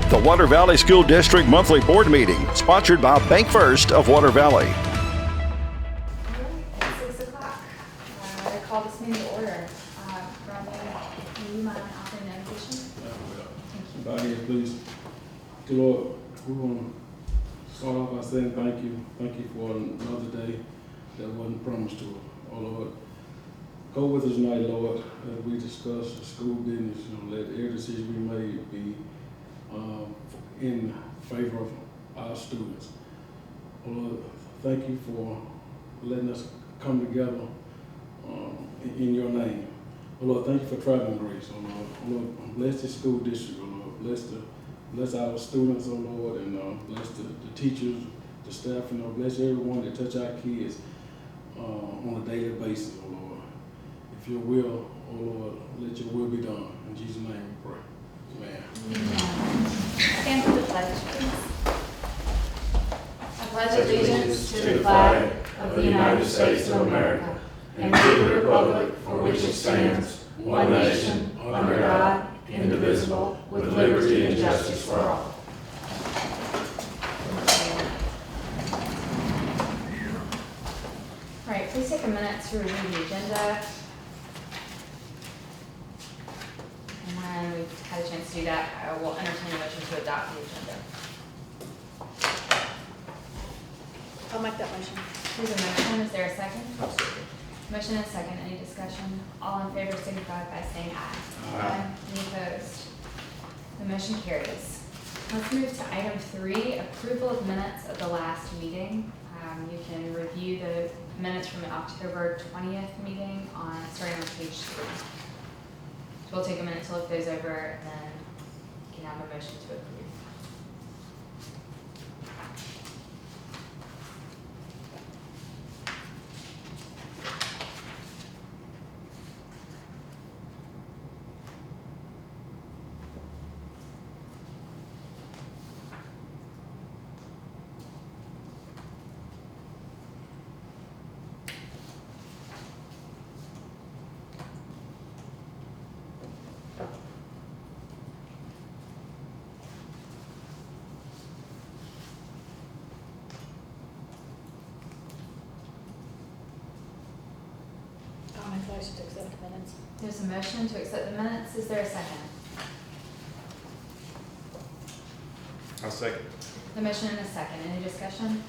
The Water Valley School District Monthly Board Meeting, sponsored by Bank First of Water Valley. It's 6 o'clock. I call this meeting to order. Brandon, do you mind offering the invitation? Bow your head, please. Dear Lord, we want to start off by saying thank you. Thank you for another day that wasn't promised to us. Oh Lord, go with us tonight, Lord, as we discuss the school business. Let every decision we made be in favor of our students. Oh Lord, thank you for letting us come together in your name. Oh Lord, thank you for traveling grace. Oh Lord, bless the school district. Oh Lord, bless our students. Oh Lord, and bless the teachers, the staff, and bless everyone that touch our kids on a daily basis. Oh Lord, if your will, oh Lord, let your will be done. In Jesus' name we pray. Amen. Stand for the pledge, please. I pledge allegiance to the flag of the United States of America and to the republic for which it stands, one nation, under God, indivisible, with liberty and justice for all. All right, please take a minute to review the agenda. And when we've had a chance to do that, I will entertain a motion to adopt the agenda. I'll make that motion. There's a motion, is there a second? Motion and second, any discussion? All in favor signify by saying aye. Aye. Any opposed? The motion carries. Let's move to item 3, approval of minutes of the last meeting. You can review the minutes from the October 20th meeting starting on page 3. So we'll take a minute to look those over and then you can have a motion to approve. I'll make a motion to accept the minutes. There's a motion to accept the minutes. Is there a second? I'll second. The motion and a second. Any discussion?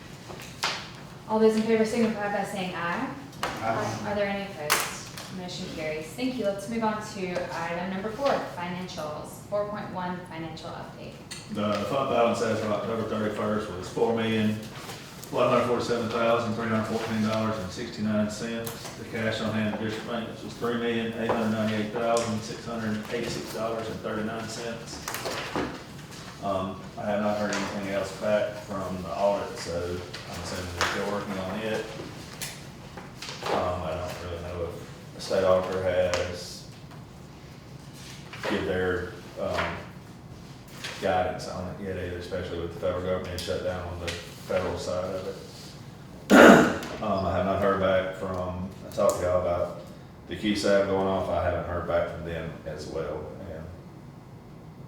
All those in favor signify by saying aye. Aye. Are there any opposed? Motion carries. Thank you. Let's move on to item number 4, financials. 4.1, financial update. The fund balance as of October 31st was $4,147,314.69. The cash on hand in district banks was $3,898,686.39. I have not heard anything else back from the audit, so I'm assuming they're still working on it. I don't really know if the state auditor has give their guidance on it yet either, especially with the federal government shut down on the federal side of it. I have not heard back from, I talked to y'all about the QSAB going off. I haven't heard back from them as well, and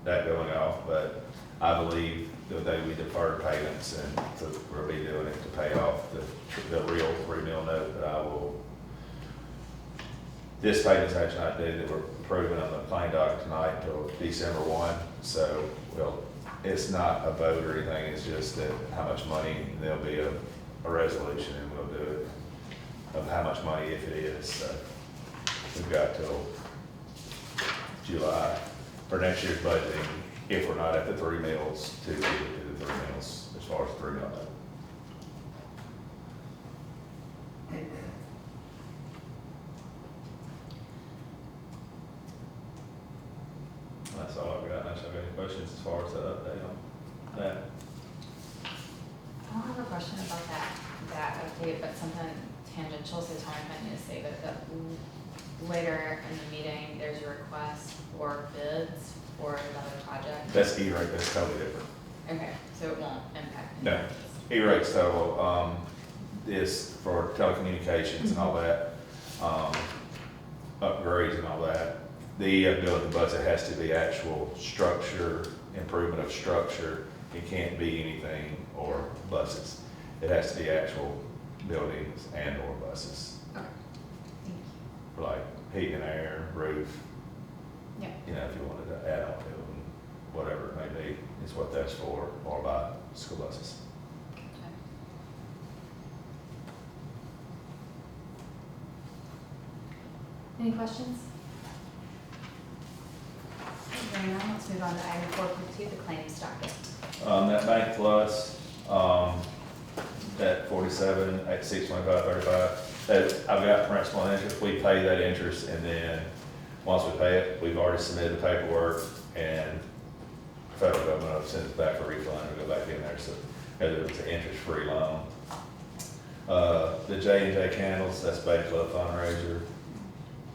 that going off, but I believe that they will defer payments and we'll be doing it to pay off the real $3 million note that I will. This payment's actually not due, that we're approving on the plain docket tonight until December 1. So, well, it's not a vote or anything, it's just that how much money, there'll be a resolution and we'll do it of how much money if it is. So we've got till July for next year's budgeting, if we're not at the 3 mills, to do the 3 mills as far as the 3 mill note. That's all I've got. Unless you have any questions as far as that update on that. I don't have a question about that update, but something tangential, so tell me if I need to save it. But later in the meeting, there's a request for bids for another project. That's E-rate, that's totally different. Okay, so it won't impact. No, E-rate's total, is for telecommunications and all that, upgrades and all that. the building bus, it has to be actual structure, improvement of structure. It can't be anything or buses. It has to be actual buildings and or buses, Okay. Thank you. like heat and air, roof. Yeah. You know, if you wanted to add on to them, whatever it may be, is what that's for, or buy school buses. Okay. Any questions? Hearing none, let's move on to item 4.2, the claims docket. That Bank Plus, that 47,865.35, that I've got principal and interest, we pay that interest, and then, once we pay it, we've already submitted the paperwork, and the federal government will send it back for refund, it'll go back in there, so, because it's an interest-free loan. The J&J Candles, that's Bay Club fundraiser.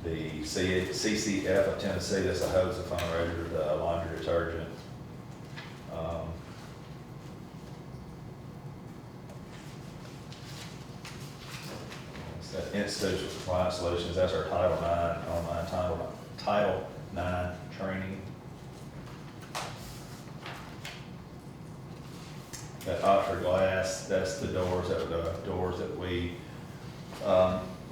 The CCF of Tennessee, that's a HOSA fundraiser, the laundry detergent. It's that Institutional Compliance Solutions, that's our Title IX, online Title IX training. That Oxford Glass, that's the doors that we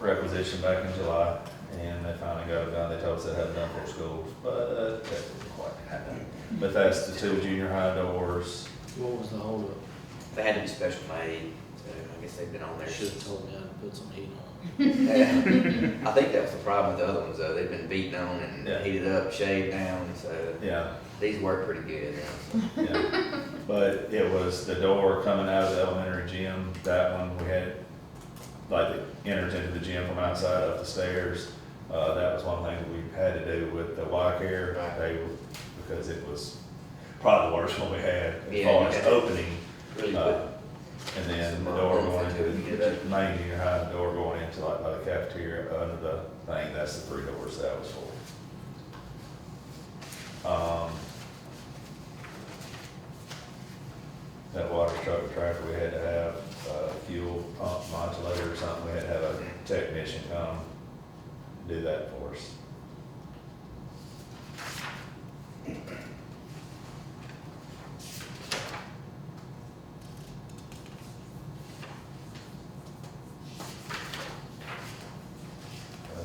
requisitioned back in July, and they finally got it done. They told us they hadn't done for schools, but that didn't quite happen. But that's the 2 junior high doors. What was the holdup? They had to be special made, so I guess they've been on there. Should've told me I'd put some heat on. I think that was the problem with the other ones though. They've been beaten on and Yeah. heated up, shaved down, so Yeah, these work pretty good. yeah. But it was the door coming out of the elementary gym, that one we had, like, it enters into the gym from outside up the stairs. That was one thing that we had to do with the Y care. Right. They were, because it was probably the worst one we had as Yeah, far you as had to opening. Really good. And then Some the door months going until into you get the it. main junior high, the door going into like by the cafeteria under the thing, that's the 3 doors that was for. That water truck or tractor, we had to have a fuel pump modulator or something, we had to have a technician come do that for us.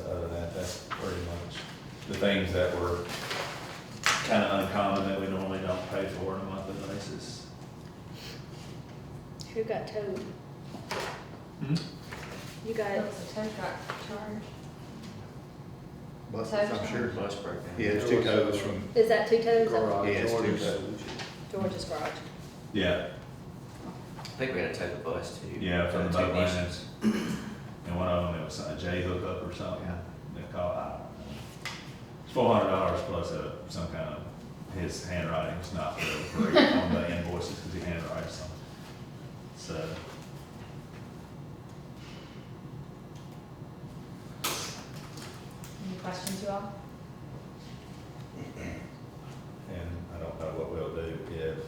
Other than that, that's pretty much the things that were kind of uncommon that we normally don't pay for on a monthly basis. Who got towed? You got, That was a tow truck charge. Buses, Tow I'm sure. Bus breakdown. Yeah, it's 2 tows from, is that 2 tows? Garage, Yeah, it's George's. George's garage. Yeah, I think we had to take the bus too. yeah, from the For boat technicians. lands. And one of them, it was a J hookup or something, they call it. It's $400 plus some kind of, his handwriting's not real great on the invoices because he handwrites them. So. Any questions, you all? And I don't know what we'll do if,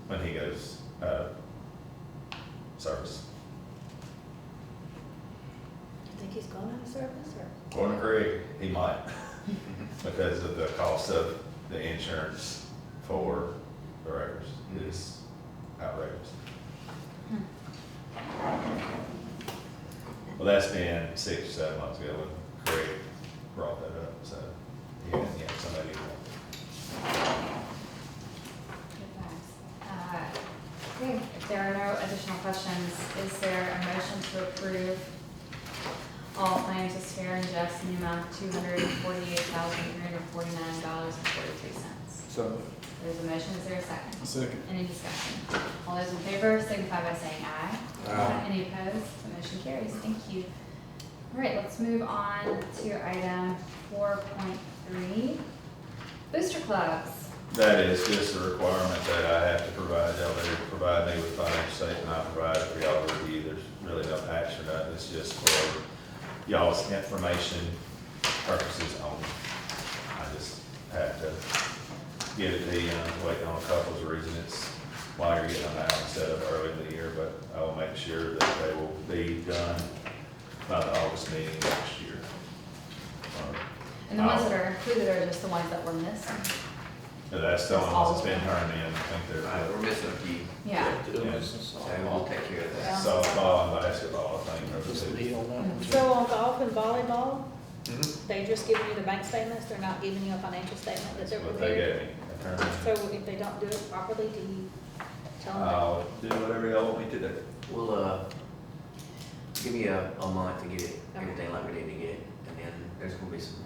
when he goes, service. You think he's going out of service or? Gordon Craig, he might, because of the cost of the insurance for the wreckers is outrageous. Well, that's been 6 or 7 months ago when Craig brought that up, so, yeah, somebody. Okay, if there are no additional questions, is there a motion to approve all claims as fair and just in the amount of $248,349.43? so, There's a motion, is there a second? Second. Any discussion? All those in favor signify by saying aye. Aye. Any opposed? The motion carries. Thank you. All right, let's move on to item 4.3, booster clubs. That is just a requirement that I have to provide, y'all better provide me with financial statement, I provide it for y'all to review, there's really no action, it's just for y'all's information purposes only. I just have to give it to you, and I'm waiting on a couple of reasons, it's why you're getting them out instead of early in the year, but I will make sure that they will be done by the August meeting next year. And the ones that are included are just the ones that were missing. But that's the only ones that's been turned in, I think Right, they're we're missing a few, Yeah. so we'll take care of that. softball and basketball, I think, are the two. So on golf and volleyball, Mhm. they just giving you the bank statements, they're not giving you a financial statement that That's they're what they prepared? gave me. I turned in. So if they don't do it properly, do you tell them? I'll do whatever y'all want me to do. We'll, give me a month to get it, everything like we need to get, and then there's gonna be some,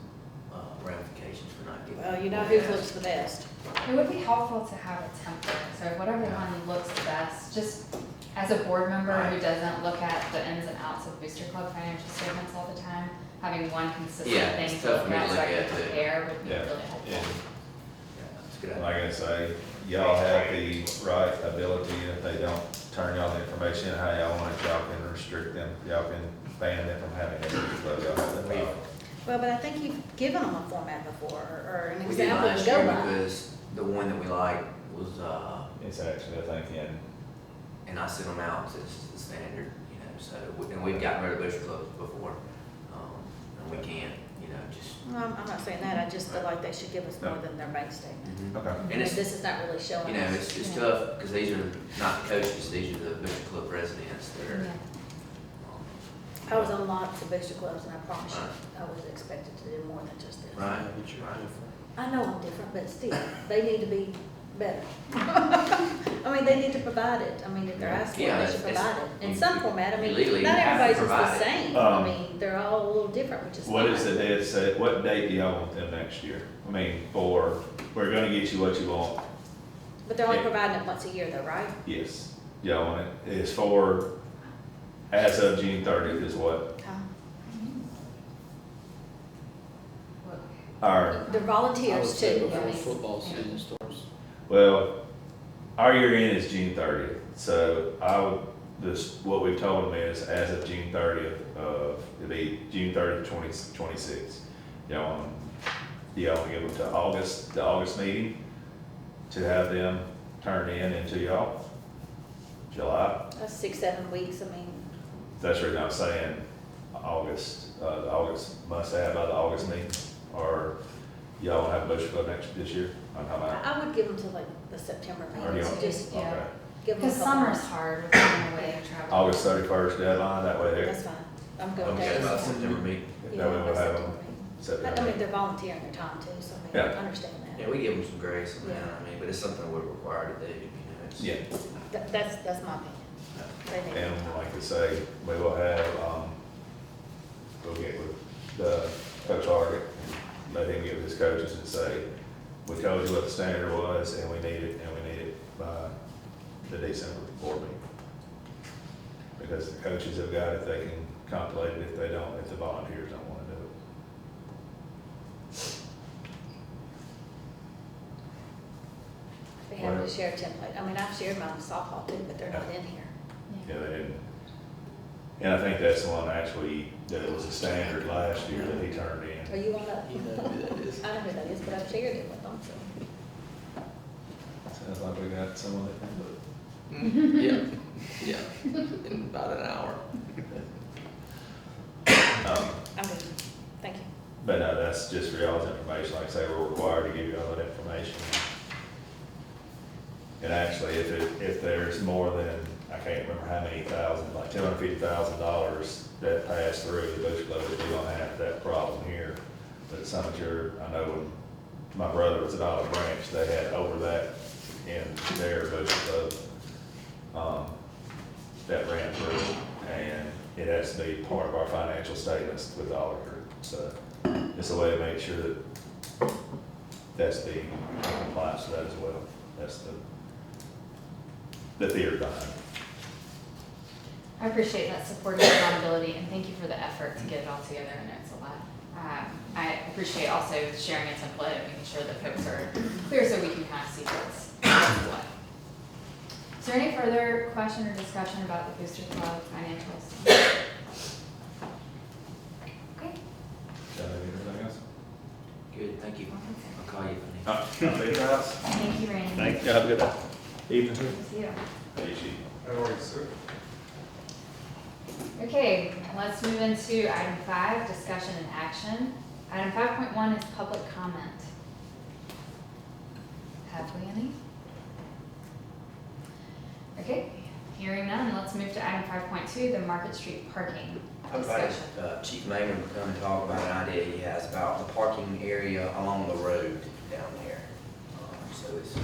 ramifications for not getting. Well, you know who looks the best. It would be helpful to have a template, so whatever one looks the best, just as a board member who Right. doesn't look at the ins and outs of Booster Club financial statements all the time, having one consistent Yeah, thing it's to tough look for me to at so look I can at, too. prepare would be Yeah. really helpful. Yeah. Yeah, that's a good idea. Like I say, y'all have the right ability, if they don't turn y'all the information in how y'all want it, y'all can restrict them, y'all can ban them from having it, but y'all have that power. Well, but I think you've given them a format before, or an We did example to last go year by. because the one that we liked was, It's actually, I think, in, and I sent them out as the standard, you know, so, and we've gotten rid of booster clubs before, and we can't, you know, just. Well, I'm not saying that, I just feel like they should give us more No. than their bank statement. okay. And it's, This is not really showing you know, us. it's tough, because these are not the coaches, these are the booster club residents that are. Yeah. I was on lots of booster clubs, and I promise you, I was expected to do more than just this. Right, I know I'm different, but still, they need to be better. I mean, they need to provide it. I mean, if they're asking, Yeah, they should it's- provide it in you- some format. I mean, legally, you not have to everybody's is the provide it. same. Um, I mean, they're all a little different, which is What is the fine. dead set, what date do y'all want them next year? I mean, we're gonna get you what you want, But they're only Yeah. providing it once a year though, right? yes. Y'all want it, it's for, as of June 30th is what our, They're volunteers too. before football season starts. well, our year end is June 30th, so I would, what we've told them is as of June 30th it'll be June 30th, 2026. Y'all want to give them to August, the August meeting to have them turned into y'all? July? That's 6, 7 weeks. I mean, That's the reason I'm saying August, the August must have by the August meeting, or y'all wanna have a booster club this year? I'm talking about, I would give them to like the September Or meeting. you So want- just Yeah. okay. give them a Because couple summer's months. hard with going away and traveling. August 31st deadline, that way they're, That's fine. I'm good with Okay, Okay, that. about September meeting. that way we'll have them I mean, September. they're volunteering their time too, so I mean, Yeah. I understand that. Yeah, we give them some grace on that, Yeah. I mean, but it's something we're required to do, you know. it's- Yeah, That's my opinion. They need and their time. like I say, we will have, we'll get with the Coach Hargett, let him get with his coaches and say, we told you what the standard was, and we need it by the December board meeting. Because the coaches have got it, they can contemplate it if they don't, if the volunteers don't wanna do it. They have to share a template. I mean, I've shared mine with softball too, but they're not in here. Yeah, they didn't. And I think that's the one actually, that was a standard last year that he turned Are in. you on that? You know who that is. I know who that is, but I've shared it with them, so. Sounds like we got someone that can do it. Yeah, in about an hour. I'm good. Thank you. But no, that's just for y'all's information, like I say, we're required to give you all that information. And actually, if there's more than, I can't remember how many thousand, like $250,000 that pass through the Booster Club, we don't have that problem here. But some of I know when my brother was at Olive Branch, they had over that in their Booster Club, that ran through, and it has to be part of our financial statements with the Olive Group. So it's a way to make sure that that's being in compliance with that as well. That's the theory behind it. I appreciate that support and accountability, and thank you for the effort to get it all together. I know it's a lot. I appreciate also sharing a template and making sure that folks are clear so we can kind of see what's what. Is there any further question or discussion about the Booster Club financials? Okay. Anything else? Good, thank you. I'll call you if I need. Thank you, Randy. Thank you. Have a good day. Evening. See you. Hey, Chief. How are you, sir? Okay, let's move into item 5, discussion and action. Item 5.1 is public comment. Have we any? Okay, hearing none, let's move to item 5.2, the Market Street parking I invited discussion. Chief Maynard to come and talk about an idea he has about the parking area along the road down there. So it's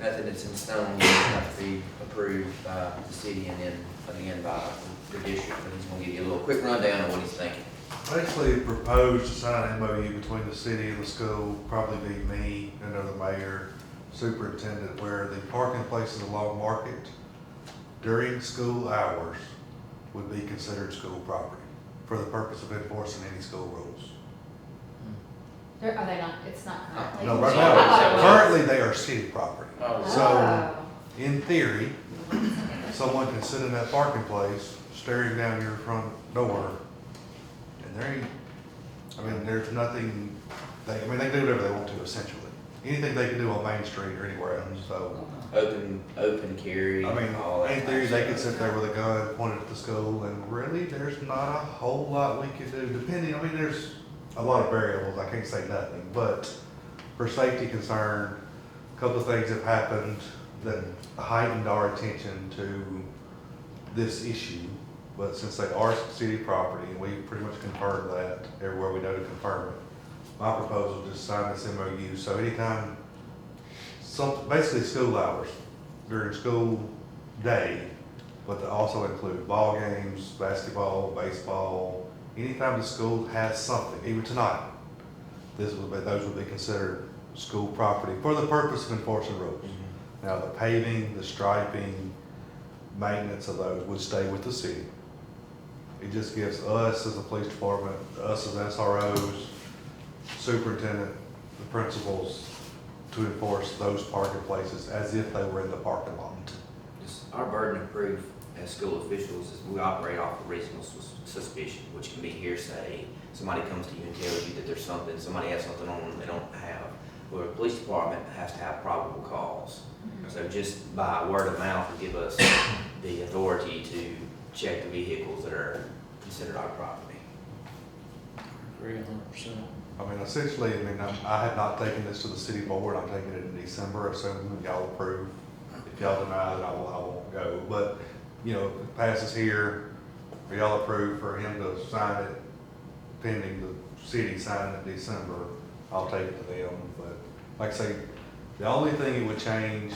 nothing that's in stone, it has to be approved by the city and then again by the district. But he's gonna give you a little quick rundown of what he's thinking. Actually proposed to sign an MOU between the city and the school, probably be me, another mayor, superintendent, where the parking places along Market during school hours would be considered school property for the purpose of enforcing any school rules. Are they not, it's not currently? No, right I thought it now, was. currently they are city property. So, Oh. in theory, someone can sit in that parking place, staring down your front door, and there ain't, I mean, there's nothing, they can do whatever they want to essentially. Anything they can do on Main Street or anywhere else, so. Open carry, I mean, all that. in theory, they could kind of sit there with a gun pointed at the school, and really, there's not a whole lot we could do, depending, I mean, there's a lot of variables, I can't say nothing, but for safety concern, a couple of things have happened that heightened our attention to this issue, but since they are city property, and we pretty much confirmed that everywhere we know to confirm it, my proposal is to sign this MOU, so anytime, basically school hours, during school day, but to also include ball games, basketball, baseball, anytime the school has something, even tonight, those would be considered school property for the purpose of enforcing rules. Now, the paving, the striping, maintenance of those would stay with the city. It just gives us as a police department, us as SROs, superintendent, the principals, to enforce those parking places as if they were in the parking lot. It's our burden of proof as school officials is we operate off of reasonable suspicion, which can be hearsay. Somebody comes to you and tells you that there's something, somebody has something on them they don't have. Well, the police department has to have probable cause. So just by word of mouth will give us the authority to check the vehicles that are considered our property. Agree 100%. I mean, essentially, I had not taken this to the city board, I'm taking it in December, assuming y'all approve. If y'all deny it, I won't go, but, you know, if it passes here, or y'all approve for him to sign it pending the city signing it in December, I'll take it to them, but like I say, the only thing it would change,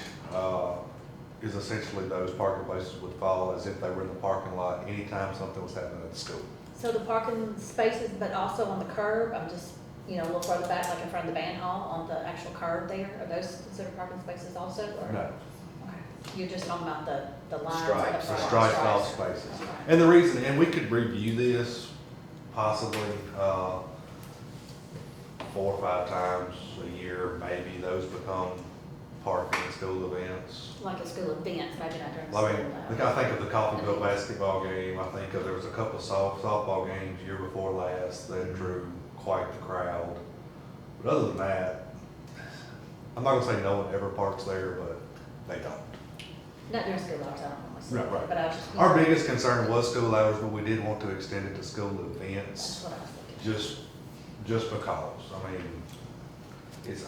is essentially those parking places would fall as if they were in the parking lot anytime something was happening at the school. So the parking spaces, but also on the curb, I'm just, you know, a little further back, like in front of the band hall, on the actual curb there, are those considered parking spaces also, or? No, Okay, you're just talking about the lines at the Stripes. front? striped off Stripes. spaces. Okay. And the reason, and we could review this possibly, 4 or 5 times a year, maybe those become parking at school events. Like a school event, maybe not during the I school. mean, though. I think of the Coffeyville basketball game, I think of, there was a couple of softball games year before last that drew quite the crowd. But other than that, I'm not gonna say no one ever parks there, but they don't. Not during school hours, I don't know myself. Right. But I was just. Our biggest concern was school hours, but we did want to extend it to school events. That's what I was thinking. Just because, I mean,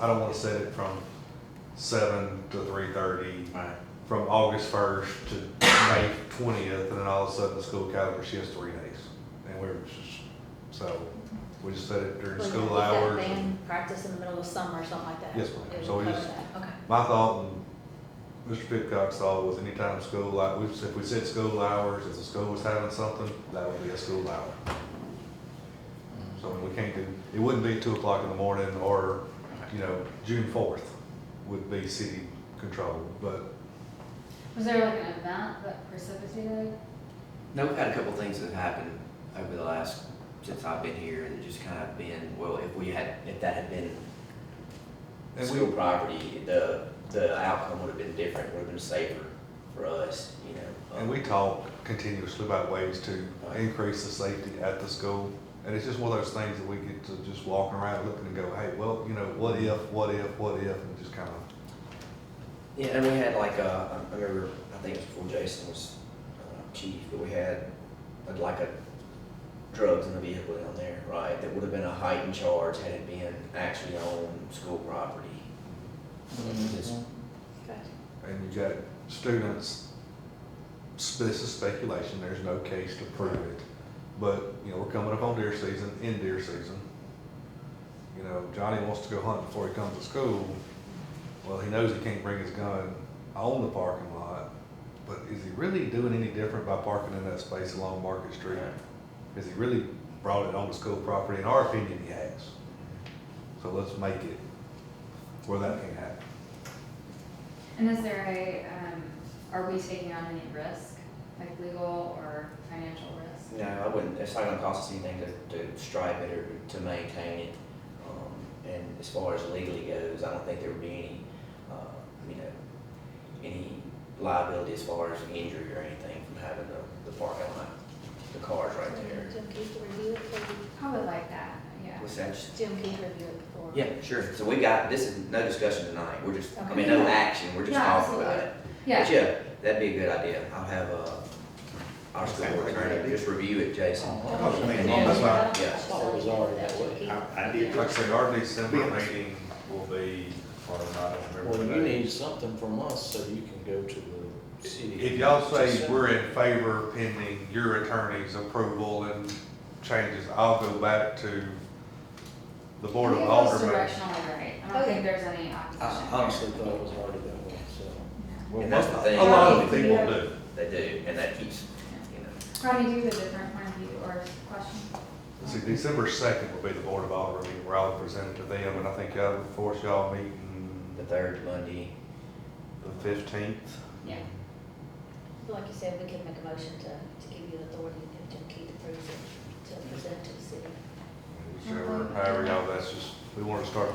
I don't wanna set it from 7 to 3:30, Right. from August 1st to May 20th, and then all of a sudden the school calendar shifts 3 days. And we're just, so, we just set it during Well, school if you've got hours. band practice in the middle of summer or something like that. Yes, ma'am. it would So we cover just- that. Okay. My thought, and Mr. Pitcock's thought, was anytime school, like, if we said school hours, if the school was having something, that would be a school hour. So I mean, we can't do, it wouldn't be 2 o'clock in the morning, or, you know, June 4th would be city controlled, but Was there like an event that precipitated? No, we've had a couple things that have happened over the last, since I've been here, that just kind of been, well, if that had been And we- school property, the outcome would have been different, would have been safer for us, you know. And we talk continuously about ways to increase the safety at the school. And it's just one of those things that we get to just walk around looking and go, hey, well, you know, what if, and just kind of. Yeah, and we had like I remember, I think it was before Jason was chief, but we had like a drugs in the vehicle down there, right? That would have been a heightened charge had it been actually on school property. Just- Okay. And you got students, this is speculation, there's no case to prove it. But, you know, we're coming up on deer season, in deer season. You know, Johnny wants to go hunt before he comes to school. Well, he knows he can't bring his gun on the parking lot. But is he really doing any different by parking in that space along Market Street? Has he really brought it onto school property? In our opinion, he has. So let's make it where that can happen. And is there are we taking on any risk, like legal or financial risk? No, I wouldn't, it's not gonna cost us anything to stripe it or to maintain it. And as far as legally goes, I don't think there would be any, any liability as far as injury or anything from having the parking lot, the cars right there. Jim Keith to review it, so I would like that, yeah. What's that? Just- Jim Keith review it before. Yeah, sure. So we got, this is no discussion tonight. We're just, I Okay. mean, no action. We're just Yeah, talking about absolutely. it. Yeah. But yeah, that'd be a good idea. I'll have, our school board attorney just review it, Jason. Oh, I mean, And then- that's fine. Yeah. I thought it was already that way. I did. Like I say, our December meeting will be, Or not, I don't remember Well, the you date. need something from us so you can go to the city. if y'all say we're in favor pending your attorney's approval and changes, I'll go back to the Board of I think it goes Aldermen. directionally right. I don't think there's any I opposition. honestly thought it was already that way, so. And that's the thing. A lot of people do. They do, and that keeps, you know. Rodney, do you have a different point of view or question? See, December 2nd will be the Board of Aldermen meeting where I'll present it to them, and I think y'all, of course, y'all meeting The third Monday. the 15th. Yeah. Like you said, we could make a motion to give you the authority if Jim Keith approves it, to present it to the city. Whichever, however y'all, that's just, we want to start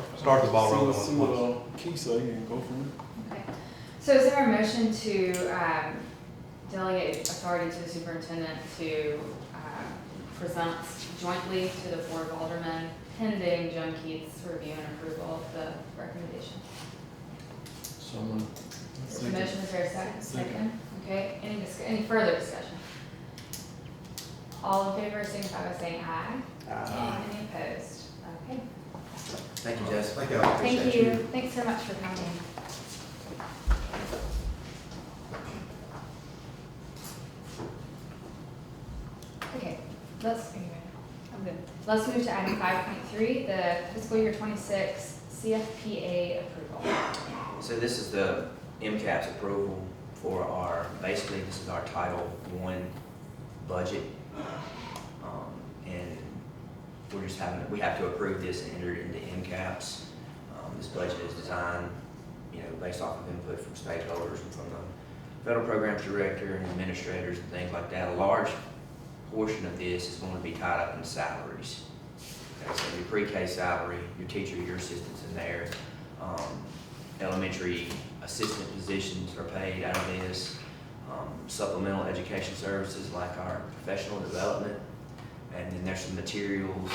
the ball rolling See on what, once. Key say and go from there. Okay. So is there a motion to delegate authority to the superintendent to present jointly to the Board of Aldermen pending Jim Keith's review and approval of the recommendation? Someone. Is there a motion, is there a second? Second. Okay, any further discussion? All in favor, signify by saying aye. Any opposed? Okay. Thank you, Jess. Thank you. Thank you. Thanks so much for coming. Okay, I'm good. let's move to item 5.3, the fiscal year 26 CFPA approval. So this is the MCAP's approval for our, basically, this is our Title I budget. And we're just having, we have to approve this and enter it into MCAPs. This budget is designed, based off of input from stakeholders and from the federal programs director and administrators and things like that. A large portion of this is going to be tied up in salaries. Okay, so your pre-K salary, your teacher, your assistants in there. Elementary assistant positions are paid out of this. Supplemental education services like our professional development. And then there's some materials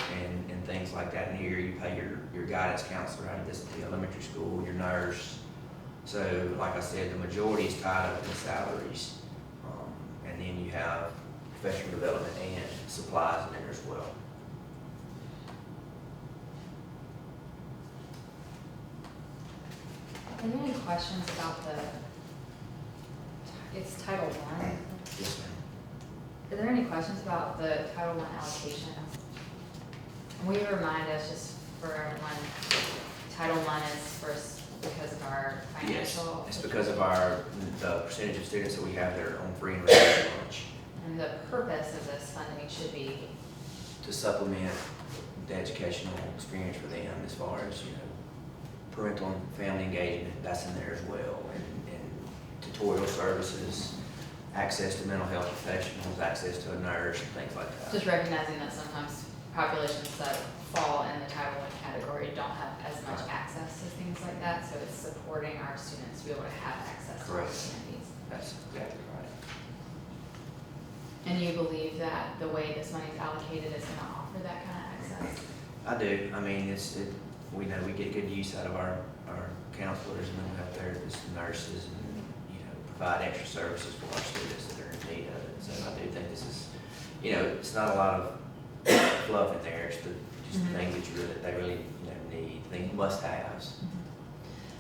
and things like that in here. You pay your guidance counselor out of this, the elementary school, your nurse. So like I said, the majority is tied up in salaries. And then you have professional development and supplies in there as well. Are there any questions about it's Title I? Yes, ma'am. Are there any questions about the Title I allocation? Will you remind us, just for everyone, Title I is first because of our Yes, financial? it's because of the percentage of students that we have that are on free and reduced lunch. And the purpose of this funding should be, To supplement the educational experience for them as far as, parental and family engagement, that's in there as well. And tutorial services, access to mental health professionals, access to a nurse and things like that. just recognizing that sometimes populations that fall in the Title I category don't have as much access to things like that, so it's supporting our students to be able to have access to Correct. opportunities. That's exactly right. And you believe that the way this money is allocated is gonna offer that kind of access? I do. I mean, we know we get good use out of our counselors and mental health therapists and nurses and, provide extra services for our students that are in need of it. So I do think this is, it's not a lot of fluff in there, it's just the Mhm. things that they really, need, things must-haves.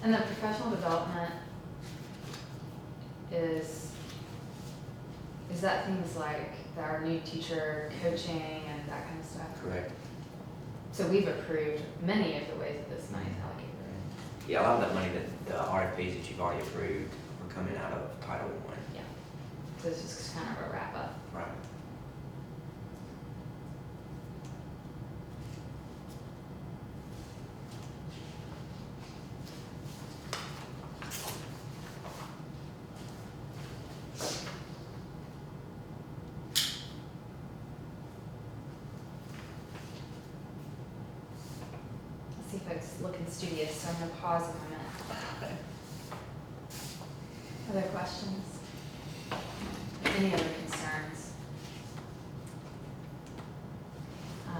And the professional development is that things like our new teacher coaching and that kind of stuff? Correct. So we've approved many of the ways that this money is allocated. Yeah, a lot of that money, the RFPs that you've already approved are coming out of Title I. Yeah. So it's just kind of a wrap up. Right. I see folks looking studious, so I'm gonna pause a moment. Other questions? Any other concerns? I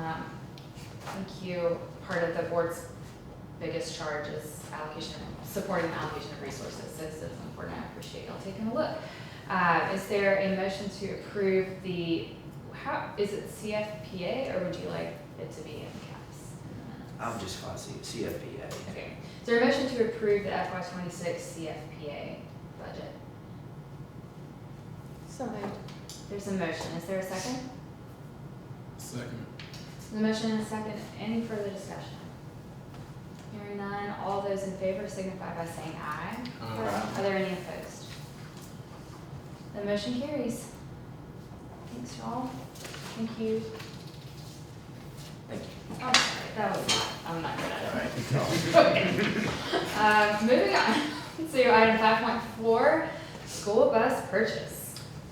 think part of the board's biggest charge is supporting the allocation of resources, so this is important, I appreciate y'all taking a look. Is there a motion to approve is it CFPA, or would you like it to be in caps? I'm just going to see CFPA. Okay, is there a motion to approve the FY '26 CFPA budget? So moved. There's a motion, is there a second? Second. The motion and a second, any further discussion? Hearing none, all those in favor signify by saying aye. Aye. Are there any opposed? The motion carries. Thanks, y'all. Thank you. Thank you. Oh, sorry, that was I'm not good at it. Okay. Moving on to item 5.4, school bus purchase.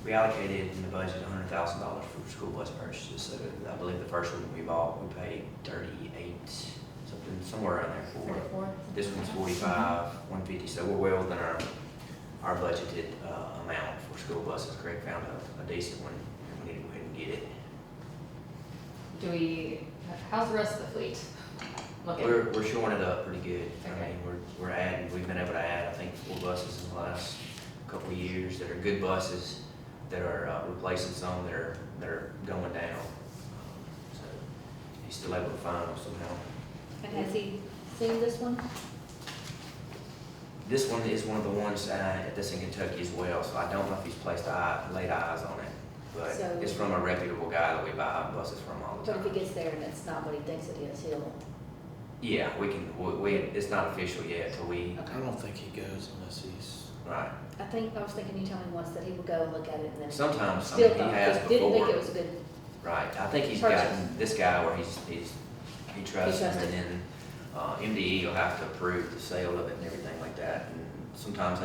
We allocated in the budget $100,000 for school bus purchases. So I believe the first one we bought, we paid 38, somewhere around there for. 34. This one's 45, 150. So we're well within our budgeted amount for school buses. Craig found a decent one, and we need to go ahead and get it. How's the rest of the fleet looking? We're shoring it up pretty good. I Okay. mean, we've been able to add, I think, 4 buses in the last couple of years that are good buses that are replacing some that are going down. So he's still able to find them somehow. And has he seen this one? This one is one of the ones that's in Kentucky as well, so I don't know if he's laid eyes on it. But So- it's from a reputable guy that we buy buses from all the But time. if he gets there and it's not what he thinks it is, he'll, Yeah, it's not official yet till we, I don't think he goes unless he's, right. I was thinking you told me once that he would go and look at it and then. Sometimes, I Still mean, he thought, has didn't think it before. was a good, Right, I think he's Purchase. gotten this guy where he trusts him, trusts and him. then MDE will have to approve the sale of it and everything like that. And sometimes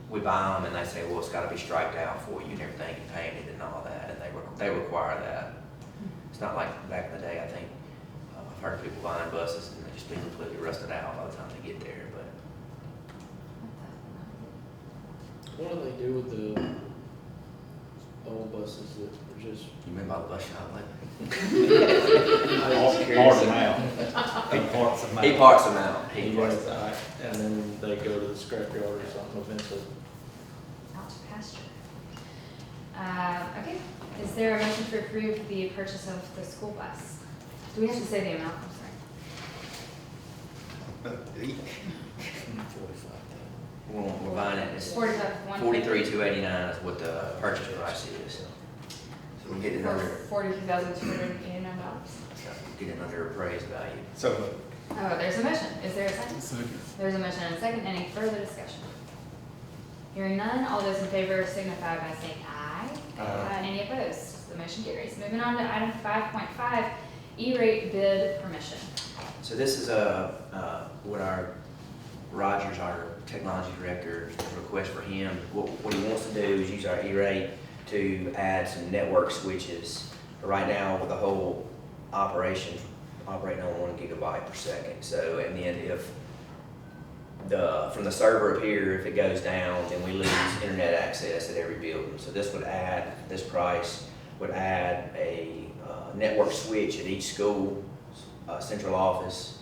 we buy them and they say, well, it's gotta be striped out for you and everything, and painted and all that, and they require that. It's not like back in the day, I think, I've heard people buying buses and they just be completely rusted out by the time they get there, but what do they do with the old buses that are just? you been by the bus shop lately? Parts them out. He parts them out. He parks them out. He does that, and then they go to the scrapyard or something eventually. Out to pasture. Okay, is there a motion to approve the purchase of the school bus? Do we have to say the amount? I'm sorry. 45. We're buying it, it's 45, 43,289 is what the purchase price is. So we get it under, $42,289. get it under appraised value. So, Oh, there's a motion. Is there a second? Second. There's a motion and a second. Any further discussion? Hearing none, all those in favor signify by saying aye. Aye. Any opposed? The motion carries. Moving on to item 5.5, E-rate bid permission. So this is what our Rogers, our technology director, request for him. What he wants to do is use our E-rate to add some network switches. Right now, with the whole operation operating on 1 gigabyte per second. So, and then if from the server up here, if it goes down, then we lose internet access at every building. So this price would add a network switch at each school, central office,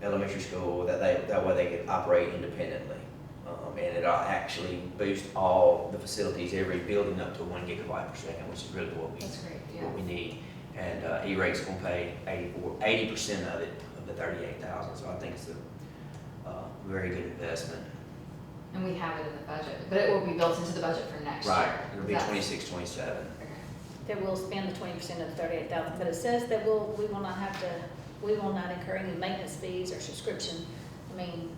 elementary school, that way they could operate independently. And it'll actually boost all the facilities, every building up to 1 gigabyte per second, which is really That's great, yeah. what we need. And E-rate's gonna pay 80% of it, of the 38,000, so I think it's a very good investment. And we have it in the budget, but it will be built into the budget for next year. Right, it'll be Is that- 26, 27. Okay. That we'll spend the 20% of the 38,000, but it says that we will not have to, we will not incur any maintenance fees or subscription. I mean,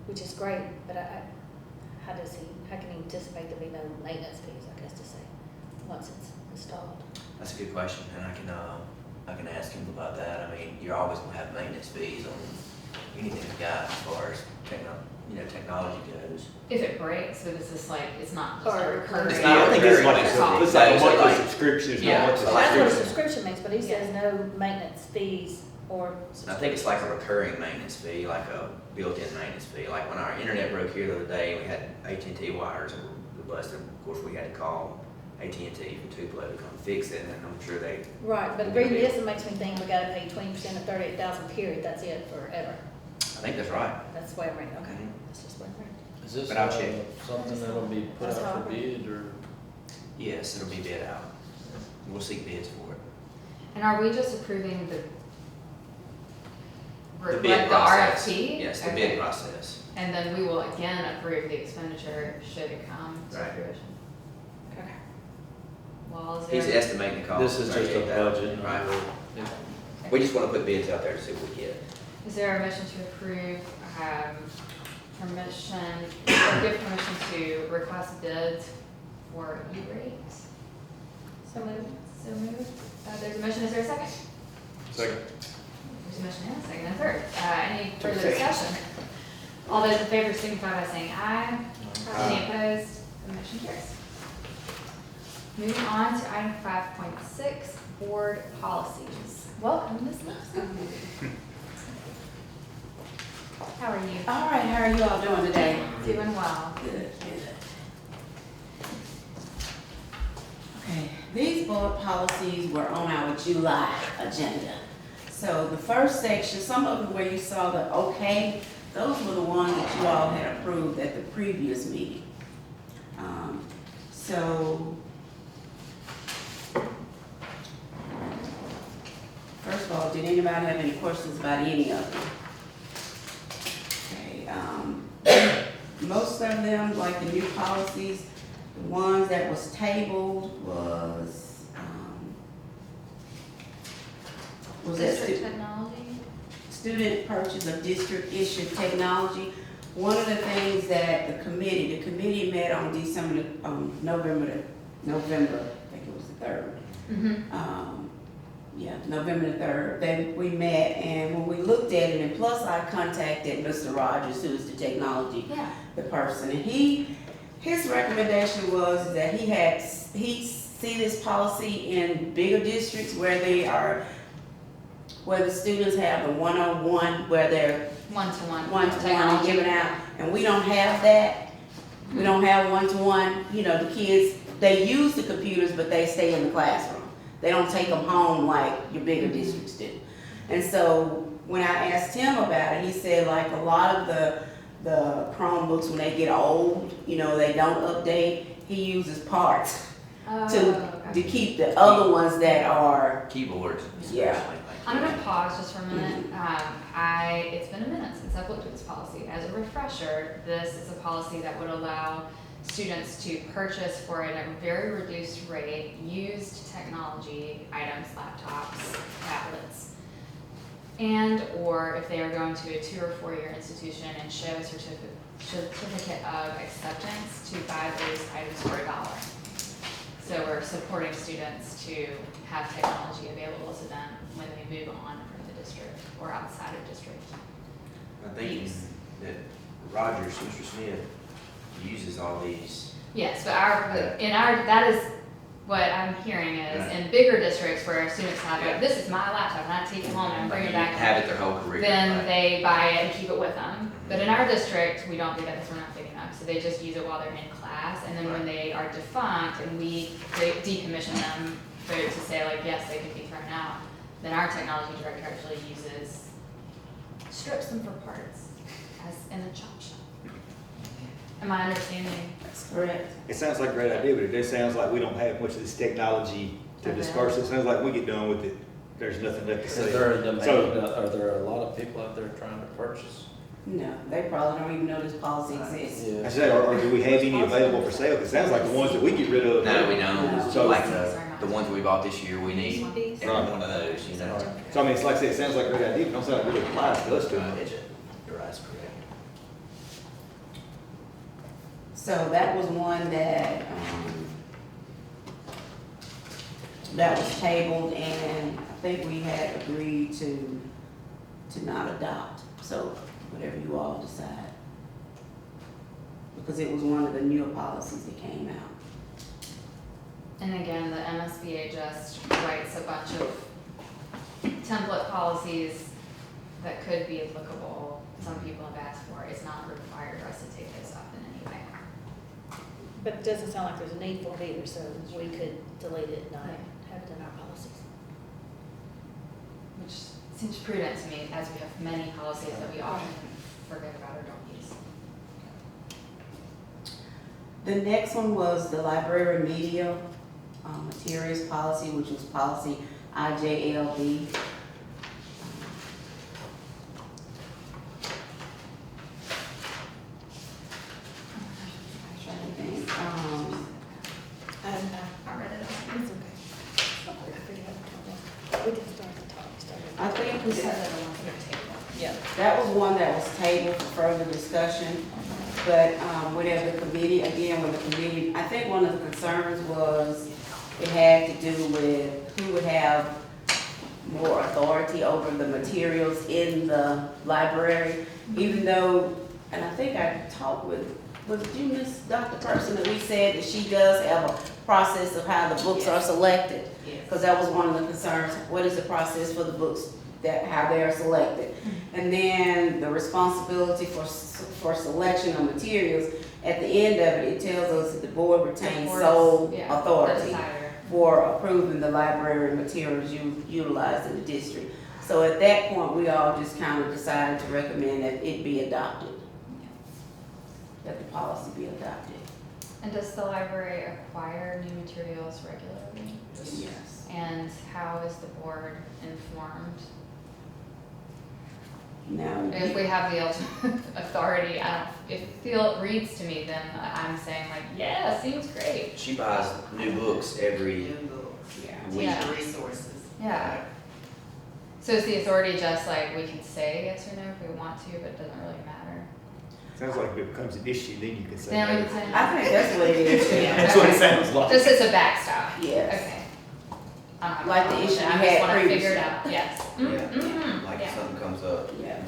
which is great, but how can he anticipate there'll be no maintenance fees, I guess to say, once it's installed? That's a good question, and I can ask him about that. I mean, you're always gonna have maintenance fees on anything you got as far as technology goes. If it breaks, so this is like, it's not just a Or- recurring. It's not I think it's like, It's all- it's like a monthly like- subscription, it's Yeah. not monthly Well, That's what a subscription. subscription means, but he says no maintenance fees or. I think it's like a recurring maintenance fee, like a built-in maintenance fee. Like when our internet broke here the other day, we had AT&T wires and we busted. Of course, we had to call AT&T for Tupelo to come fix it, and I'm sure they. Right, but reading this, it makes me think we gotta pay 20% of 38,000 period, that's it forever. I think that's right. That's the way I'm reading, okay, Mhm. that's just what I'm reading. Is this But I'll check. something that'll be put That's out how for I read bid, or? Yes, it'll be bid out. We'll seek bids for it. And are we just approving the The bid like the process. RFP? Yes, the Okay. bid process. And then we will again approve the expenditure should it come to Right. fruition. Okay. Well, is He's there, estimating the cost. This is just a 38,000, budget. Right. Yeah. We just wanna put bids out there to see what we get. is there a motion to approve, permission, or give permission to request bids for E-rates? So moved. So moved. There's a motion, is there a second? Second. There's a motion and a second and a third. Any further discussion? All those in favor signify by saying aye. Any opposed? The motion carries. Moving on to item 5.6, board policies. Welcome, Ms. Lipscomb. How are you? All right, how are you all doing today? Doing well. Good, good. Okay, these board policies were on our July agenda. So the first section, some of them where you saw the okay, those were the ones that you all had approved at the previous meeting. So, first of all, did anybody have any questions about any of them? Okay, most of them, like the new policies, the ones that was tabled was that District technology? student purchase of district issued technology. One of the things that the committee met on November, I think it was the 3rd. Mm-hmm. November the 3rd, then we met, and when we looked at it, and plus I contacted Mr. Rogers, who's the technology, Yeah. the person, and his recommendation was that he see this policy in bigger districts where the students have a one-on-one, where they're one-to-one given out, and we don't have that. We don't have one-to-one, the kids, they use the computers, but they stay in the classroom. They don't take them home like your bigger districts do. And so when I asked him about it, he said like a lot of the Chromebooks, when they get old, they don't update, he uses parts to keep the other ones that are, Keyboards Yeah. especially. I'm gonna pause just for a minute. It's been a minute since I've looked at this policy. As a refresher, this is a policy that would allow students to purchase for a very reduced rate used technology items, laptops, tablets, or if they are going to a 2 or 4 year institution and show a certificate of acceptance to buy those items for $1. So we're supporting students to have technology available to them when they move on from the district or outside of district. I think that Rogers, Mr. Smith, uses all these. Yes, but that is what I'm hearing is in bigger districts where students have like, this is my laptop, and I take it home and I bring it back. Have it their whole career. Then right? they buy it and keep it with them. But in our district, we don't do that because we're not big enough. So they just use it while they're in class, and then when they are defunct and we decommission them to say like, yes, they can be thrown out, then our technology director actually strips them for parts as in a chop shop. Am I understanding? That's correct. It sounds like a great idea, but it just sounds like we don't have much of this technology to Okay. disperse. It sounds like we get done with it, there's nothing left to Is say. there a demand, So- are there a lot of people out there trying to purchase? No, they probably don't even know this policy exists. I said, or do we have any available for sale? 'Cause it sounds like the ones that we get rid of. No, we No. don't. So- Like the ones we bought this year, we need These? every one of those, you know. So I mean, it's like I said, it sounds like a great idea, but it don't sound like it really applies to us too much. Your eyes correct. So that was one that was tabled, and I think we had agreed to not adopt, so whatever you all decide. Because it was one of the newer policies that came out. And again, the MSBA just writes a bunch of template policies that could be applicable. Some people have asked for. It's not required for us to take this up in any way. But it doesn't sound like there's a need for it either, so we could delete it and not have it in our policies. Which seems prudent to me, as we have many policies that we often forget about or don't use. The next one was the library remedial materials policy, which was policy IJLB. Trying to think, I read it. It's okay. I figured out. We can start at the top, start I at. think we These are said the ones that are tabled. Yeah. that was one that was tabled for further discussion. But whatever the committee, again, with the committee, I think one of the concerns was it had to do with who would have more authority over the materials in the library, even though, and I think I talked with you, Miss Dr. Person, that we said that she does have a process of how the books are selected. Because that was one of the concerns, what is the process for the books, that, how they are selected? And then the responsibility for selection of materials, at the end of it, it tells us that the board retains sole Yeah, authority the decider. for approving the library materials utilized in the district. So at that point, we all just kind of decided to recommend that it be adopted, that the policy be adopted. And does the library acquire new materials regularly? Yes. And how is the board informed? Now, If we have the ultimate authority, if it reads to me, then I'm saying like, yeah, seems great. She buys new books every yeah. week. Yeah. Resources. Yeah. So is the authority just like, we can say yes or no if we want to, but it doesn't really matter? Sounds like if it becomes an issue, then you can say. Then we no. can say. I think that's what it is. Yeah. That's what it sounds like. Just as a backstop? Yes. Okay. I don't have a Like the problem with issue it. we I just had wanna figure it previously. out, yes. Yeah. Like if Yeah. something comes up, Yeah.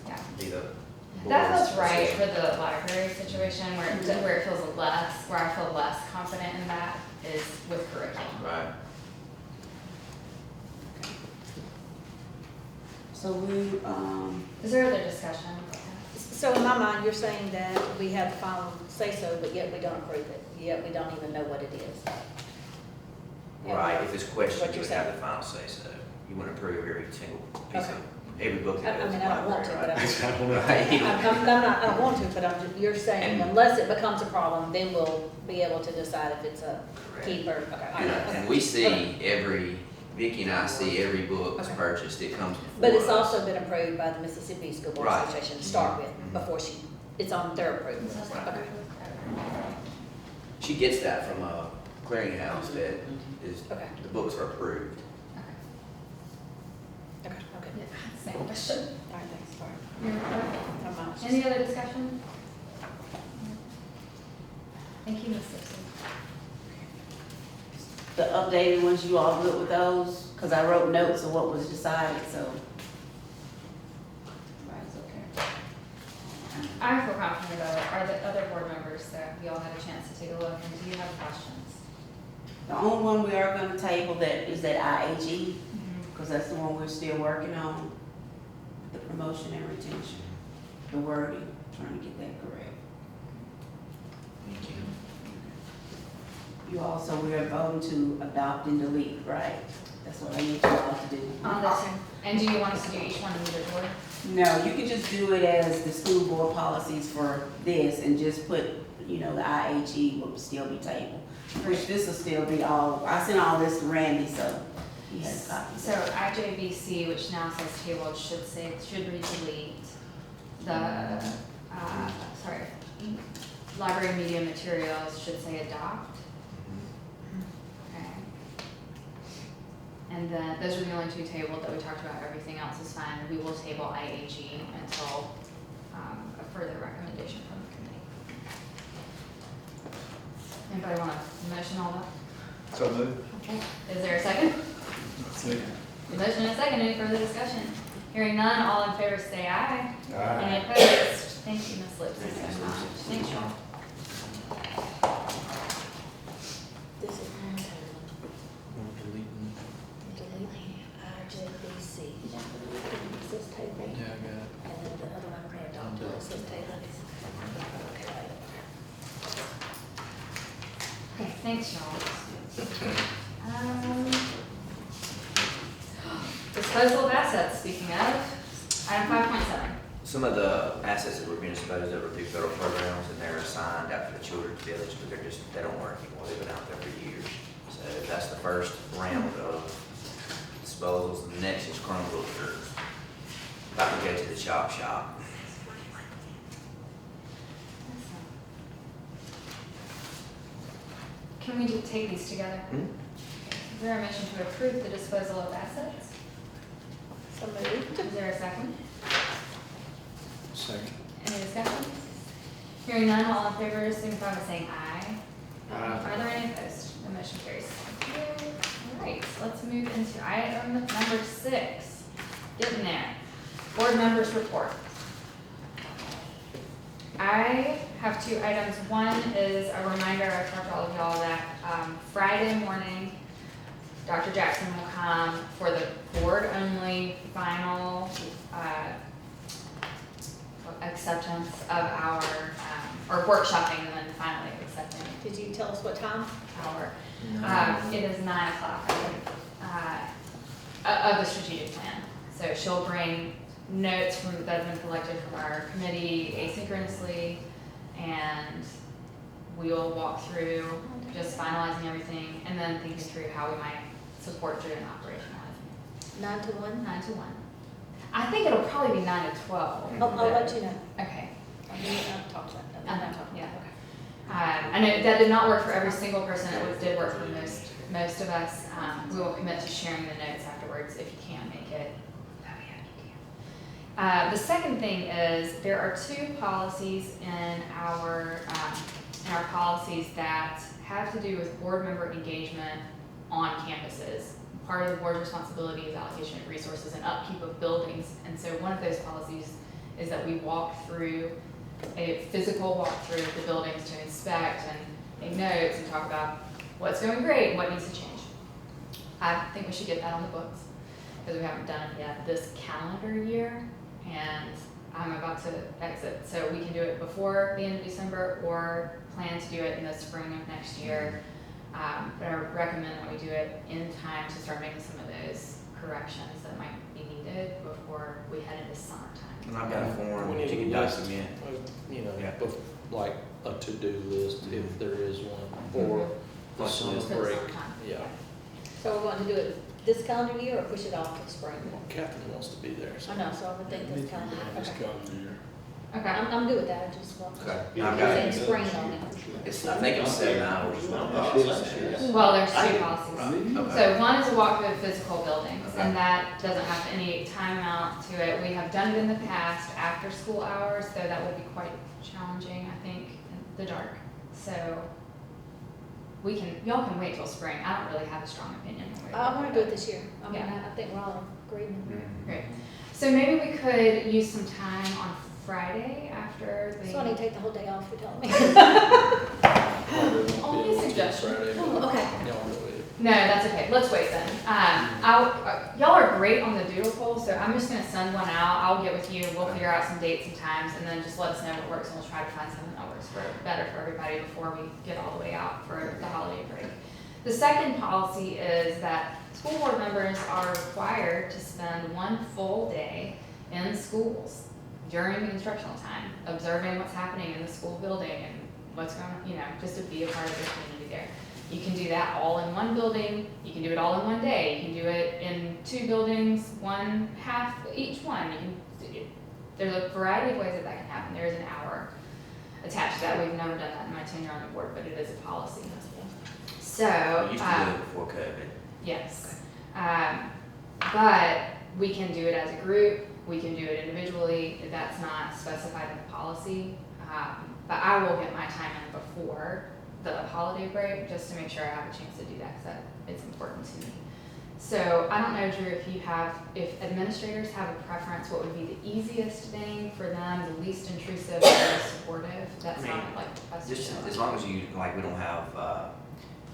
Yeah. be the. That board's feels right decision. for the library situation where it feels less, where I feel less confident in that is with curriculum. Right. So we, Is there other discussion? So in my mind, you're saying that we have the final say-so, but yet we don't approve it, yet we don't even know what it is. Right, if it's questioned, What you you're would have saying. the final say so. You wouldn't approve every single piece Okay. of, every book I that goes mean, to the I don't want to, library, but right? I don't know. I'm not, I don't want to, but you're saying And- unless it becomes a problem, then we'll be able to decide if it's a Correct. keeper. Okay, all And, right, okay. and we see Vicki and I see every book that's Okay. purchased, it comes before But it's us. also been approved by the Mississippi School Board Right. Association to start with, Mhm. before it's on their approval. Right. Okay. She gets that from a clearinghouse that is, Okay. the books are approved. Okay, okay. Yeah, same question. All right, thanks, sorry. Any other discussion? Thank you, Ms. Simpson. the updated ones, you all good with those? Cause I wrote notes of what was decided, so. Everybody's okay. I feel confident about it. Are the other board members that we all had a chance to take a look, and do you have questions? The only one we are gonna table that is that IAG, cause that's the one we're still working on, the promotion and retention, the wording, trying to get that correct. Thank you. You also, we are voting to adopt and delete, right? That's what I need you all to do. On this, and do you want us to do each one in either order? No, you can just do it as the school board policies for this and just put, you know, the IHE will still be tabled. Which this will still be all, I sent all this to Randy, so he has copies. So IJBC, which now says tabled, should read delete. The, sorry, library media materials should say adopt. Okay. And then, those are the only two tabled that we talked about, everything else is fine. We will table IAG until, a further recommendation from the committee. Anybody want to motion all that? So moved. Okay, is there a second? Second. The motion and a second, any further discussion? Hearing none, all in favor say aye. Aye. Any opposed? Thank you, Ms. Lipsy, so much. Thanks, y'all. This is non-table. Deleting. Delete IJBC. It says table. Yeah, I got it. And then the other one, we adopted, it says table. Okay, thanks, y'all. Disposal of assets, speaking of, item 5.7. Some of the assets that were being disposed of were through federal programs, and they're assigned out to the children's village, but they don't work anymore, they've been out there for years. So that's the first round of disposals, the next is Chromebooks are about to go to the shop. Can we just take these together? Is there a motion to approve the disposal of assets? So moved. Is there a second? Second. Any discussion? Hearing none, all in favor, signify by saying aye. Are there any opposed? The motion carries. Thank you. All right, let's move into item number 6. Getting there. Board members report. I have 2 items. One is a reminder, I've talked to all of y'all that Friday morning, Dr. Jackson will come for the board-only final acceptance of our, or workshopping and then finally accepting Did you tell us what time? our, it is 9 o'clock, I think, of the strategic plan. So she'll bring notes that have been collected from our committee asynchronously, and we'll walk through just finalizing everything and then thinking through how we might support doing operationalizing. 9 to 1? 9 to 1. I think it'll probably be 9 to 12. I'll let you know. Okay. I'll talk about that. Yeah. I know that did not work for every single person. It did work for most of us. We will commit to sharing the notes afterwards if you can't make it. The second thing is there are 2 policies in our policies that have to do with board member engagement on campuses. Part of the board's responsibility is allocation of resources and upkeep of buildings. And so one of those policies is that we walk through a physical walkthrough of the buildings to inspect and make notes and talk about what's going great and what needs to change. I think we should get that on the books because we haven't done it yet this calendar year, and I'm about to exit. So we can do it before the end of December or plan to do it in the spring of next year. But I would recommend that we do it in time to start making some of those corrections that might be needed before we head into summertime. And I've got a form We that need you can to list, document. You know, Yeah. like a to-do list, if there is one, for the Like summer this. For the break. summertime. Yeah. So we're going to do it this calendar year or push it off to the spring? Catherine wants to be there, so. I know, so I would think this calendar. This Okay. calendar year. Okay. I'm good with that, I just want. Okay. You're I've got saying it. spring on it. I think it's 7 hours is what the policy says. Well, there's 2 policies. Okay. So one is a walkthrough of physical buildings, and that doesn't have any time amount to it. We have done it in the past after school hours, though that will be quite challenging, I think, in the dark. So y'all can wait till spring. I don't really have a strong opinion. one way or I want to do it the this year. I mean, Yeah. I think we're all in agreement. other. Great. So maybe we could use some time on Friday after the. So I need to take the whole day off, you're telling me? Only a suggestion. Oh, okay. Y'all go ahead. No, that's okay. Let's wait then. Y'all are great on the doodle poll, so I'm just gonna send one out. I'll get with you. We'll figure out some dates and times, and then just let us know what works, and we'll try to find something that works better for everybody before we get all the way out for the holiday break. The second policy is that school board members are required to spend 1 full day in schools during instructional time, observing what's happening in the school building and what's going on, you know, just to be a part of the community there. You can do that all in one building, you can do it all in one day, you can do it in 2 buildings, one half each one. There's a variety of ways that can happen. There is an hour attached to that. We've never done that in my tenure on the board, but it is a policy. So, We used to do it before COVID. yes. But we can do it as a group, we can do it individually, that's not specified in the policy. But I will get my time in before the holiday break, just to make sure I have a chance to do that, because it's important to me. So I don't know, Drew, if administrators have a preference, what would be the easiest thing for them, the least intrusive, the most supportive? That's not like the question. Just as long as you, like, we don't have,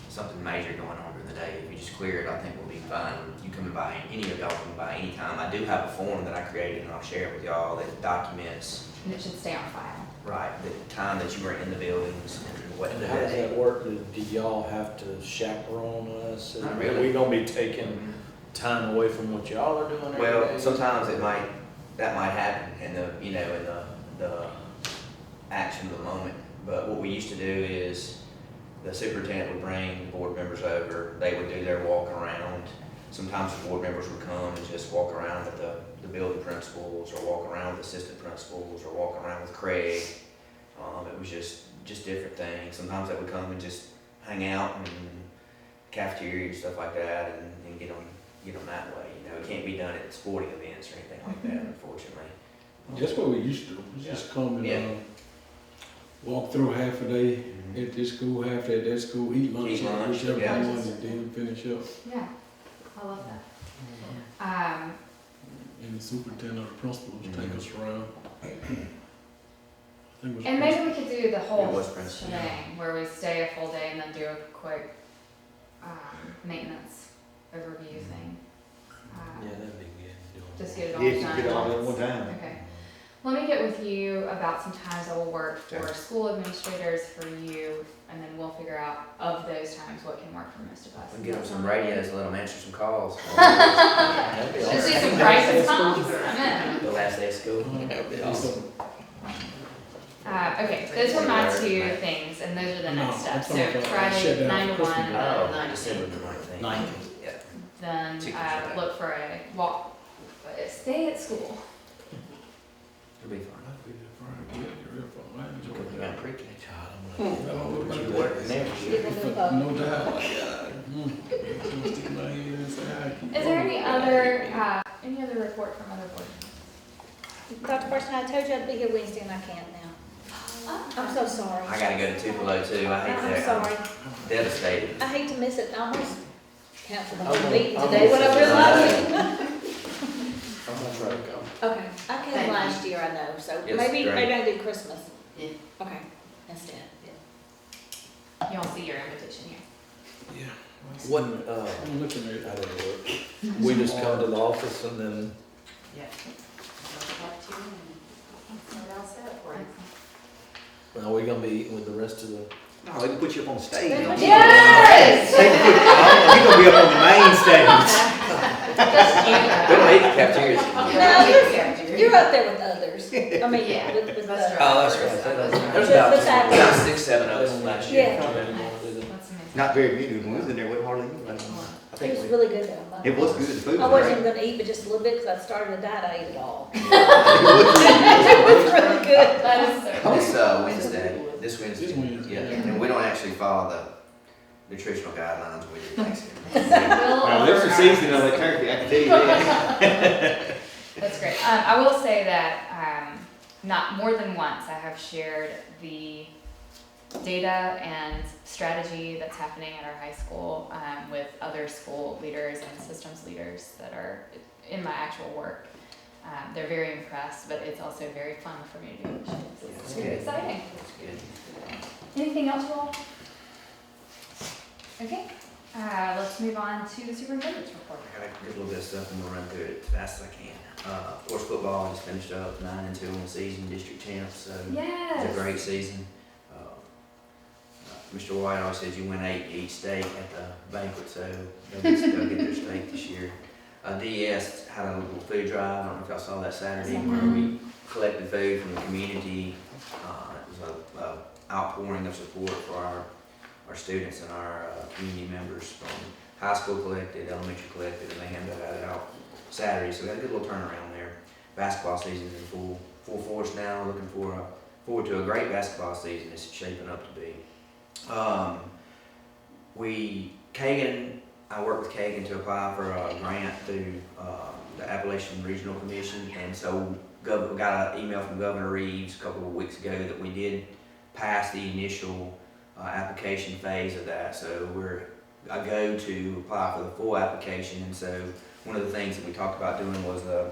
something major going on during the day, if you just clear it, I think we'll be fine. You come by, any adult come by anytime. I do have a form that I created, and I'll share it with y'all, that documents, And it should stay on file. right, the time that you were in the buildings and what And how does that work? Do y'all have to chaperone us? Not really. We gonna be taking time away from what y'all are doing every Well, day? sometimes that might happen in the action of the moment. But what we used to do is the superintendent would bring the board members over, they would do their walk around. Sometimes the board members would come and just walk around with the building principals, or walk around with assistant principals, or walk around with Craig. It was just different things. Sometimes they would come and just hang out in cafeteria and stuff like that, and get them that way. You know, it can't be done at sporting events or anything like that, unfortunately. That's what we used to do. We just come and Yeah. walk through half a day at this school, half at that school, eat lunch, Eat lunch, whichever yeah. one, and then finish up. Yeah, I love that. And the superintendent or the principal would take us around. I think it was And maybe we could do the It whole was principal. shebang, where we stay a full day and then do a quick, maintenance overview thing. Yeah, that'd be good. Just get it all Yeah, done. you get it all in one time. Okay. Let me get with you about some times that will work for Okay. school administrators, for you, and then we'll figure out of those times what can work for most of us. We'll get them some radios and let them answer some calls. That'd be Just do awesome. some crisis calls. I'm in. The last day of school. That'd be awesome. Okay, those were my 2 things, and those are the No, next steps. I'm So talking about Friday, shutdown 9 to 1, Christmas and Day. then Oh, 9 to December 10. the 19th. 19th. Yeah. Then Chicken look for a walk, stay at school. It'll be fun. You got pre-K. You work next year. No doubt. Stick my head in and say, "Hi." Is there any other report from other board members? Dr. Person, I told you I'd be here Wednesday and I can't now. I'm so sorry. I gotta go to Tupelo too. I hate I'm that. sorry. I'm devastated. I hate to miss it. I almost canceled the I'm whole gonna- meeting I'm today when I gonna- realized. I'm gonna try to come. Okay, I came last year, I know, so Yes, maybe great. I do Christmas. Yeah. Okay, instead. You all see your invitation here. Yeah. What, I'm looking at it. how does it work? We just come to the office and then, Yeah. What else that for you? are we gonna be eating with the rest of the? No, they can put you up on stage. Yes! You're gonna be up on the main stage. We don't eat cafeterias. No, you're up there with others. I mean, Yeah, with that's the. right. Oh, that's right. There's Besides- about 6, 7 of us last year. Yeah. That's amazing. Not very many, when we was in there, wasn't hardly anybody. I It think was really good though. it was good, the food I was wasn't great. even gonna eat, but just a little bit, cause I started a diet, I ate it all. It was really good. That is so This cool. Wednesday, this Wednesday. This Wednesday. Yeah, and we don't actually follow the nutritional guidelines we do Thanksgiving. Well, there's a season of that turkey, I can tell you that. That's great. I will say that not more than once I have shared the data and strategy that's happening at our high school with other school leaders and systems leaders that are in my actual work. They're very impressed, but it's also very fun for me to do. It's That's really good. exciting. That's good. Anything else, you all? Okay, let's move on to the superintendent's report. I got a good little bit of stuff, and we'll run through it as fast as I can. Of course, football just finished up 9-2 on the season, district champs, so it was Yes. a great season. Mr. White always says you win 8, you eat steak at the banquet, so they'll get their steak this year. DES had a little food drive, I don't know if y'all saw that Saturday, where we collected food from the community. It was a outpouring of support for our students and our community members from high school collected, elementary collected, and they handed that out Saturday, so we had a good little turnaround there. Basketball season's in full force now, looking forward to a great basketball season. It's shaping up to be. I worked with Kagan to apply for a grant through the Appalachian Regional Commission, and so we got an email from Governor Reeves a couple of weeks ago that we did pass the initial application phase of that. So I go to apply for the full application, and so one of the things that we talked about doing was a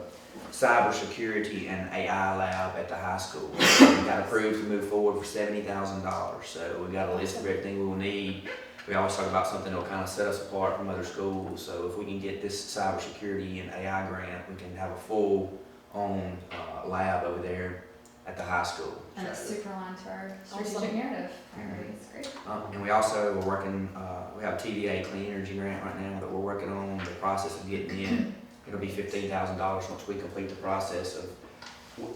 cybersecurity and AI lab at the high school. We got approved to move forward for $70,000. So we got a list of everything we will need. We always talk about something that will kind of set us apart from other schools. So if we can get this cybersecurity and AI grant, we can have a full-on lab over there at the high school. And it's super aligned to our strategic narrative priorities. Great. And we also are working, we have a TVA Clean Energy grant right now that we're working on, the process of getting in. It'll be $15,000 once we complete the process of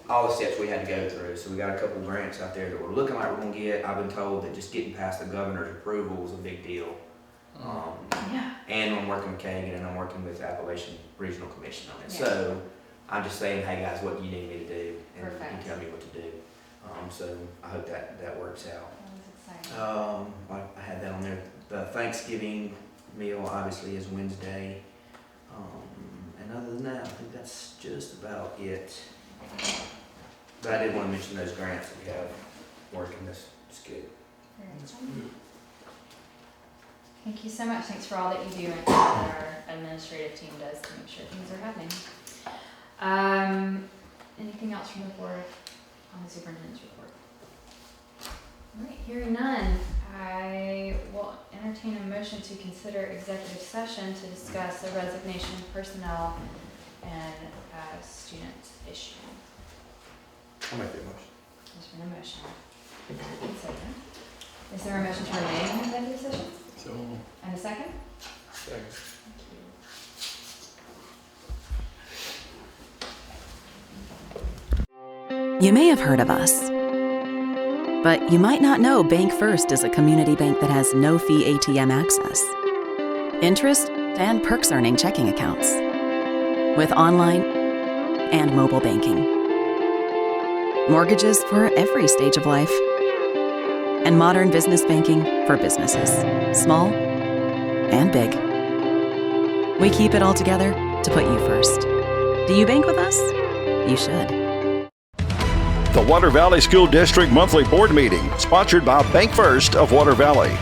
all the steps we had to go through. So we got a couple of grants out there that we're looking like we're gonna get. I've been told that just getting past the governor's approval is a big deal. Yeah. And I'm working with Kagan and I'm working with Appalachian Regional Commission on it. Yeah. So I'm just saying, hey guys, what do you need me to do? And Perfect. you tell me what to do. So I hope that works out. That was exciting. I had that on there. The Thanksgiving meal obviously is Wednesday. And other than that, I think that's just about it. But I did want to mention those grants that we have working. That's good. Very exciting. Thank you so much. Thanks for all that you do and all that our administrative team does to make sure things are happening. Anything else from the board on the superintendent's report? All right, hearing none, I will entertain a motion to consider executive session to discuss a resignation of personnel and a student issue. I'll make that motion. There's been a motion. Second. Is there a motion to remain in executive session? So, And a second? Second. You may have heard of us, but you might not know Bank First is a community bank that has no-fee ATM access, interest, and perks earning checking accounts, with online and mobile banking, mortgages for every stage of life, and modern business banking for businesses, small and big. We keep it all together to put you first. Do you bank with us? You should. The Water Valley School District Monthly Board Meeting, sponsored by Bank First of Water Valley.